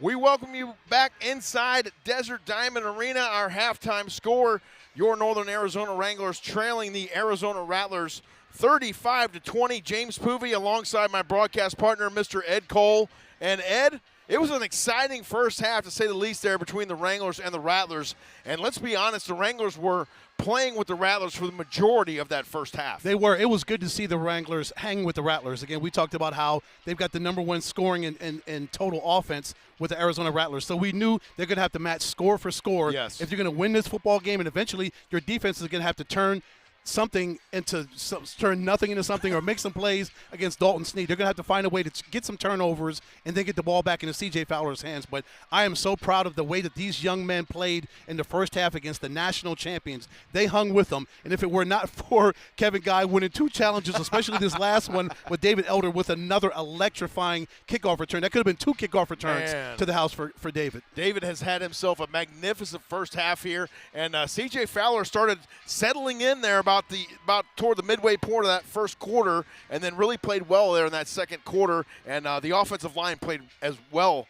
We welcome you back inside Desert Diamond Arena. Our halftime score, your Northern Arizona Wranglers trailing the Arizona Rattlers 35-20. James Poovey alongside my broadcast partner, Mr. Ed Cole. And Ed, it was an exciting first half, to say the least, there between the Wranglers and the Rattlers. And let's be honest, the Wranglers were playing with the Rattlers for the majority of that first half. They were. It was good to see the Wranglers hang with the Rattlers. Again, we talked about how they've got the number one scoring in total offense with the Arizona Rattlers. So we knew they're going to have to match score for score. Yes. If you're going to win this football game, and eventually your defense is going to have to turn nothing into something or make some plays against Dalton Snead. They're going to have to find a way to get some turnovers and then get the ball back into C.J. Fowler's hands. But I am so proud of the way that these young men played in the first half against the national champions. They hung with them. And if it were not for Kevin Guy winning two challenges, especially this last one with David Elder with another electrifying kickoff return, that could have been two kickoff returns to the house for David. David has had himself a magnificent first half here, and C.J. Fowler started settling in there about toward the midway point of that first quarter, and then really played well there in that second quarter. And the offensive line played as well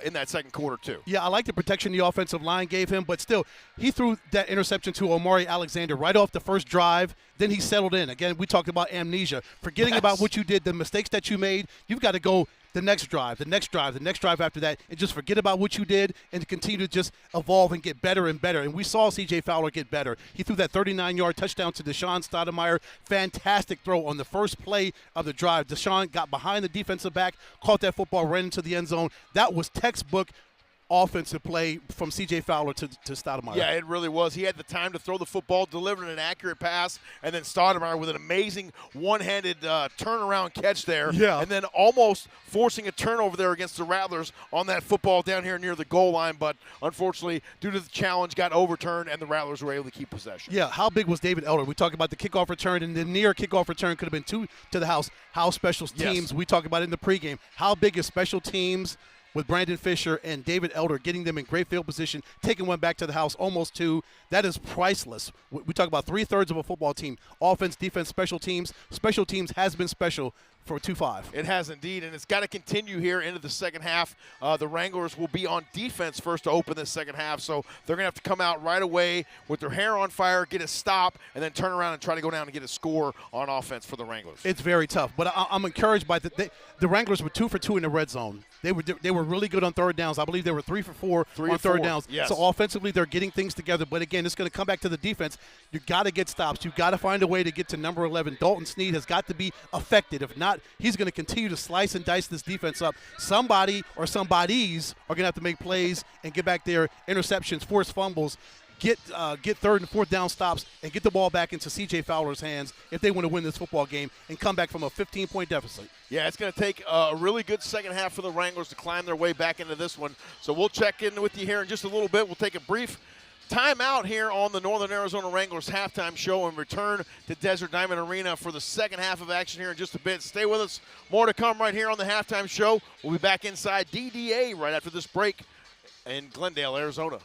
in that second quarter too. Yeah, I like the protection the offensive line gave him, but still, he threw that interception to Omari Alexander right off the first drive. Then he settled in. Again, we talked about amnesia. Forgetting about what you did, the mistakes that you made, you've got to go the next drive, the next drive, the next drive after that, and just forget about what you did and continue to just evolve and get better and better. And we saw C.J. Fowler get better. He threw that 39-yard touchdown to Deshaun Stoudemire. Fantastic throw on the first play of the drive. Deshaun got behind the defensive back, caught that football, ran into the end zone. That was textbook offensive play from C.J. Fowler to Stoudemire. Yeah, it really was. He had the time to throw the football, delivered an accurate pass, and then Stoudemire with an amazing one-handed turnaround catch there. Yeah. And then almost forcing a turnover there against the Rattlers on that football down here near the goal line, but unfortunately, due to the challenge, got overturned, and the Rattlers were able to keep possession. Yeah, how big was David Elder? We talked about the kickoff return, and the near kickoff return could have been two to the house. How special teams, we talked about it in the pregame. How big is special teams with Brandon Fisher and David Elder, getting them in great field position, taking one back to the house, almost two. That is priceless. We talk about 3/3 of a football team: offense, defense, special teams. Special teams has been special for 2-5. It has indeed, and it's got to continue here into the second half. The Wranglers will be on defense first to open this second half, so they're going to have to come out right away with their hair on fire, get a stop, and then turn around and try to go down and get a score on offense for the Wranglers. It's very tough, but I'm encouraged by the Wranglers were 2 for 2 in the red zone. They were really good on third downs. I believe they were 3 for 4 on third downs. Yes. So offensively, they're getting things together. But again, it's going to come back to the defense. You got to get stops. You got to find a way to get to number 11. Dalton Snead has got to be affected. If not, he's going to continue to slice and dice this defense up. Somebody or somebodies are going to have to make plays and get back there, interceptions, force fumbles, get third and fourth down stops, and get the ball back into C.J. Fowler's hands if they want to win this football game and come back from a 15-point deficit. Yeah, it's going to take a really good second half for the Wranglers to climb their way back into this one. So we'll check in with you here in just a little bit. We'll take a brief time out here on the Northern Arizona Wranglers halftime show and return to Desert Diamond Arena for the second half of action here in just a bit. Stay with us. More to come right here on the halftime show. We'll be back inside DDA right after this break in Glendale, Arizona.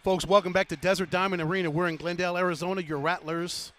Folks, welcome back to Desert Diamond Arena. We're in Glendale, Arizona. Your Rattlers.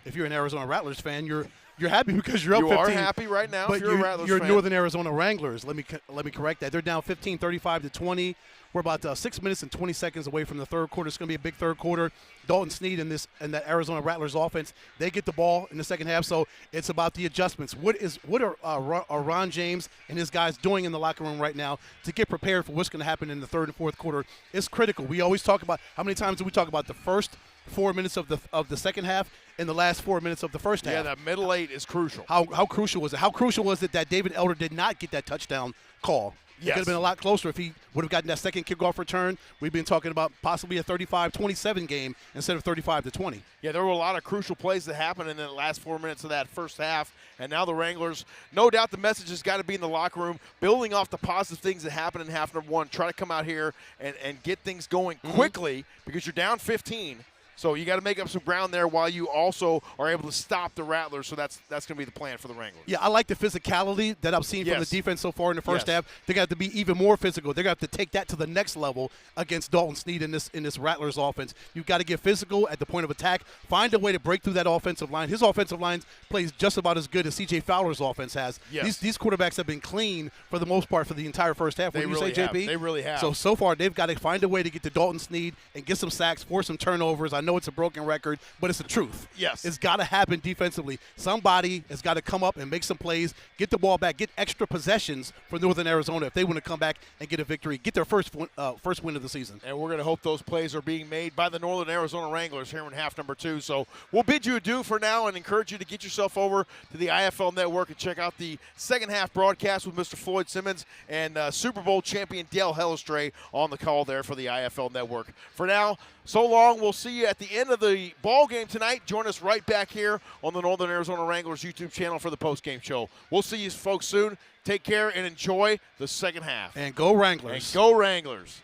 If you're an Arizona Rattlers fan, you're happy because you're up 15. You are happy right now But if you're a Rattlers you're fan. Northern Arizona Wranglers. Let me correct that. They're down 15, 35-20. We're about 6 minutes and 20 seconds away from the third quarter. It's going to be a big third quarter. Dalton Snead and that Arizona Rattlers offense, they get the ball in the second half, so it's about the adjustments. What are Ron James and his guys doing in the locker room right now to get prepared for what's going to happen in the third and fourth quarter? It's critical. We always talk about, how many times do we talk about the first 4 minutes of the second half and the last 4 minutes of the first half? Yeah, that middle eight is crucial. How crucial was it? How crucial was it that David Elder did not get that touchdown call? It could have been a lot closer if he would have gotten that second kickoff return. We've been talking about possibly a 35-27 game instead of 35-20. Yeah, there were a lot of crucial plays that happened in the last 4 minutes of that first half, and now the Wranglers, no doubt the message has got to be in the locker room, building off the positive things that happened in half number one, try to come out here and get things going quickly because you're down 15. So you got to make up some ground there while you also are able to stop the Rattlers. So that's going to be the plan for the Wranglers. Yeah, I like the physicality that I've seen from the defense so far in the first half. They're going to have to be even more physical. They're going to have to take that to the next level against Dalton Snead in this Rattlers offense. You've got to get physical at the point of attack. Find a way to break through that offensive line. His offensive line plays just about as good as C.J. Fowler's offense has. Yes. These quarterbacks have been clean for the most part for the entire first half. They really have. They really have. So far, they've got to find a way to get to Dalton Snead and get some sacks, force some turnovers. I know it's a broken record, but it's the truth. Yes. It's got to happen defensively. Somebody has got to come up and make some plays, get the ball back, get extra possessions for Northern Arizona if they want to come back and get a victory, get their first win of the season. And we're going to hope those plays are being made by the Northern Arizona Wranglers here in half number 2. So we'll bid you adieu for now and encourage you to get yourself over to the IFL Network and check out the second half broadcast with Mr. Floyd Simmons and Super Bowl champion Dale Hellestray on the call there for the IFL Network. For now, so long. We'll see you at the end of the ball game tonight. Join us right back here on the Northern Arizona Wranglers YouTube channel for the post-game show. We'll see you folks soon. Take care and enjoy the second half. And go Wranglers. And go Wranglers.